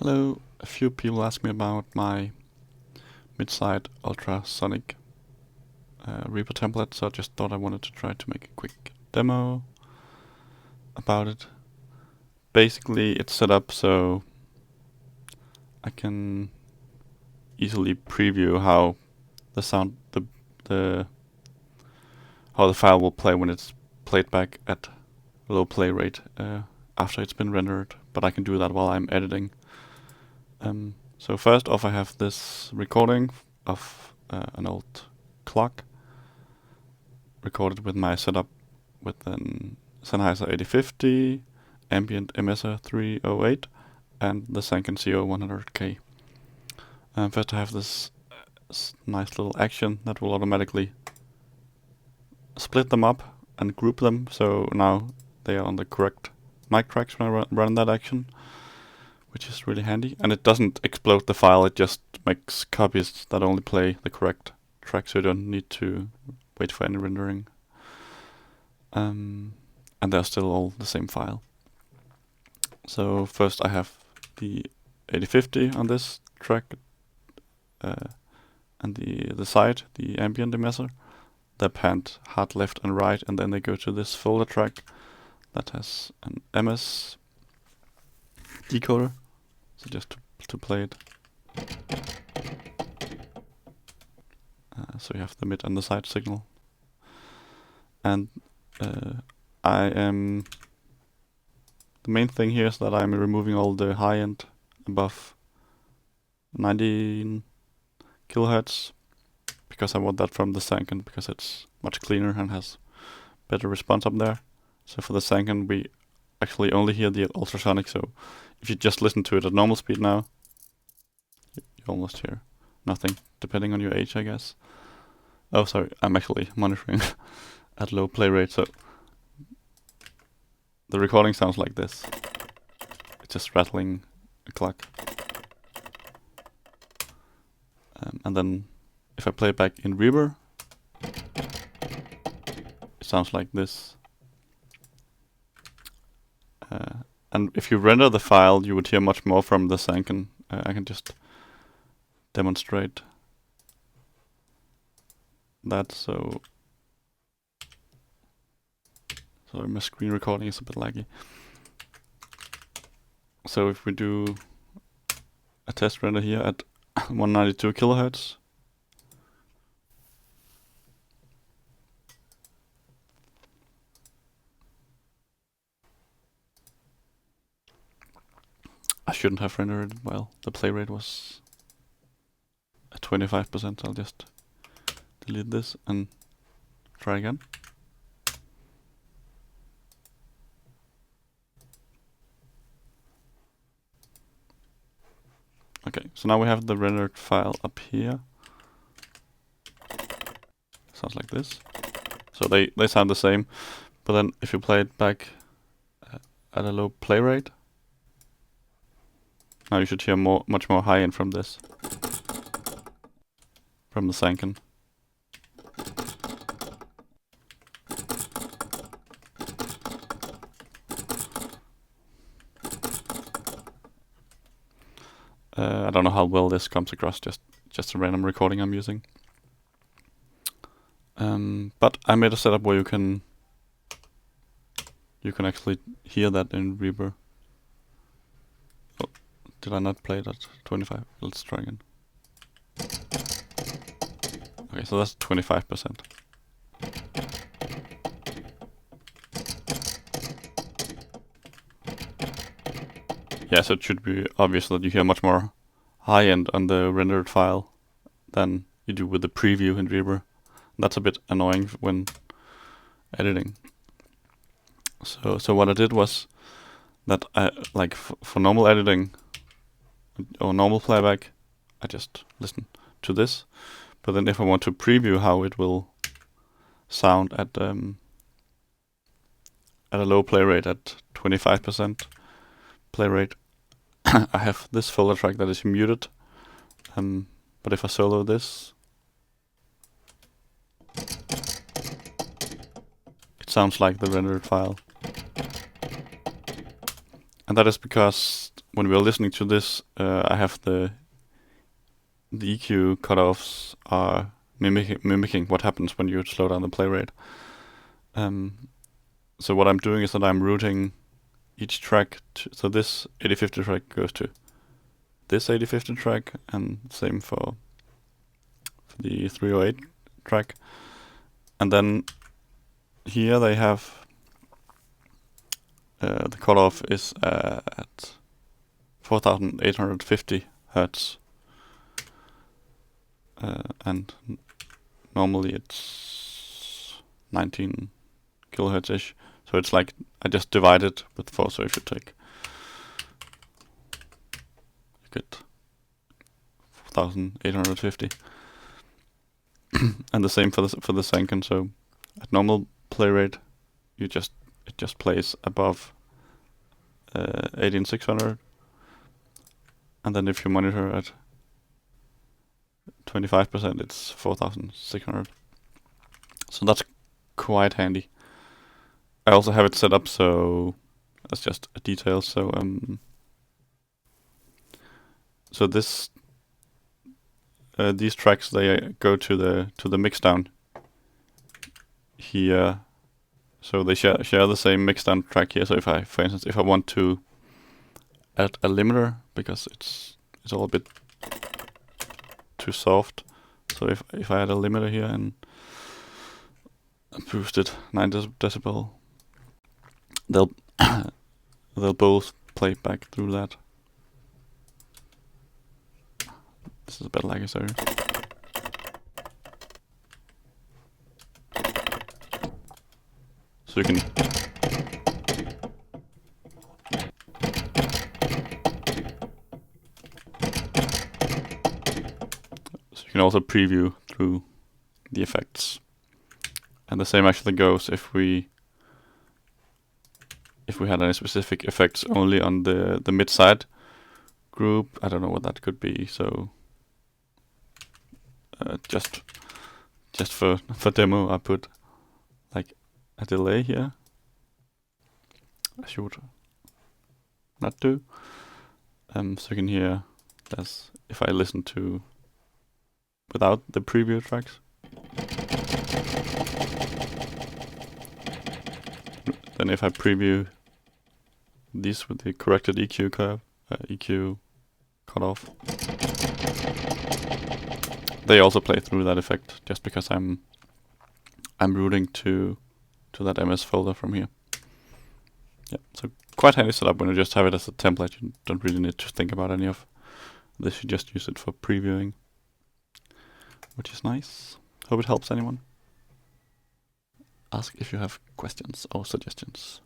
Hello, a few people asked me about my mid-side ultrasonic Reaper template, so I just thought I wanted to try to make a quick demo about it. Basically, it's set up so I can easily preview how the sound, how the file will play when it's played back at low play rate after it's been rendered, but I can do that while I'm editing. So first off, I have this recording of an old clock recorded with my setup with an Sennheiser 8050, ambient MSR 308, and the Sanken CO 100K. First I have this nice little action that will automatically split them up and group them, so now they are on the correct mic tracks when I run that action, which is really handy. And it doesn't explode the file, it just makes copies that only play the correct track, so you don't need to wait for any rendering. And they're still all the same file. So first I have the 8050 on this track, and the side, the ambient emitter. They panned hard left and right, and then they go to this folder track that has an MS decoder. So just to play it. So you have the mid and the side signal. And the main thing here is that I'm removing all the high end above 19 kilohertz, because I want that from the Sanken, because it's much cleaner and has better response up there. So for the Sanken we actually only hear the ultrasonic, so if you just listen to it at normal speed now, you almost hear nothing, depending on your age, I guess. Oh, sorry, I'm actually monitoring at low play rate, so the recording sounds like this. It's just rattling a clock. And then if I play it back in Reaper, it sounds like this. And if you render the file, you would hear much more from the Sanken. I can just demonstrate that. So sorry, my screen recording is a bit laggy. So if we do a test render here at 192 kilohertz, I shouldn't have rendered it well. The play rate was at 25%. I'll just delete this and try again. Okay, so now we have the rendered file up here. Sounds like this. So they sound the same, but then if you play it back at a low play rate, now you should hear much more high end from this, from the Sanken. I don't know how well this comes across, just a random recording I'm using. But I made a setup where you can actually hear that in Reaper. Oh, did I not play it at 25? Let's try again. Okay, so that's 25%. Yeah, so it should be obvious that you hear much more high end on the rendered file than you do with the preview in Reaper. That's a bit annoying when editing. So what I did was that I, like for normal editing or normal playback, I just listen to this. But then if I want to preview how it will sound at a low play rate at 25% play rate, I have this folder track that is muted. But if I solo this, it sounds like the rendered file. And that is because when we are listening to this, I have the EQ cutoffs are mimicking what happens when you slow down the play rate. So what I'm doing is that I'm routing each track. So this 8050 track goes to this 8050 track, and same for the 308 track. And then here they have the cutoff is at 4850 hertz, and normally it's 19 kilohertz ish. So it's like I just divide it with 4. So if you take, you get 4850, and the same for the Sanken. So at normal play rate, it just plays above 18600, and then if you monitor at 25%, it's 4600. So that's quite handy. I also have it set up so that's just a detail. So so this these tracks, they go to the mixdown here. So they share the same mixdown track here. So if I, for instance, if I want to add a limiter because it's all a bit too soft. So if I add a limiter here and boost it 9 decibel, they'll they'll both play back through that. This is a bit laggy, sorry. So you can also preview through the effects. And the same actually goes if we had any specific effects only on the mid side group. I don't know what that could be. So just for demo, I put like a delay here. I should not do. So you can hear as if I listen to without the preview tracks. Then if I preview these with the corrected EQ curve, EQ cutoff, they also play through that effect just because I'm routing to that MS folder from here. Yeah, so quite handy setup when you just have it as a template. You don't really need to think about any of this. You just use it for previewing, which is nice. Hope it helps anyone. Ask if you have questions or suggestions.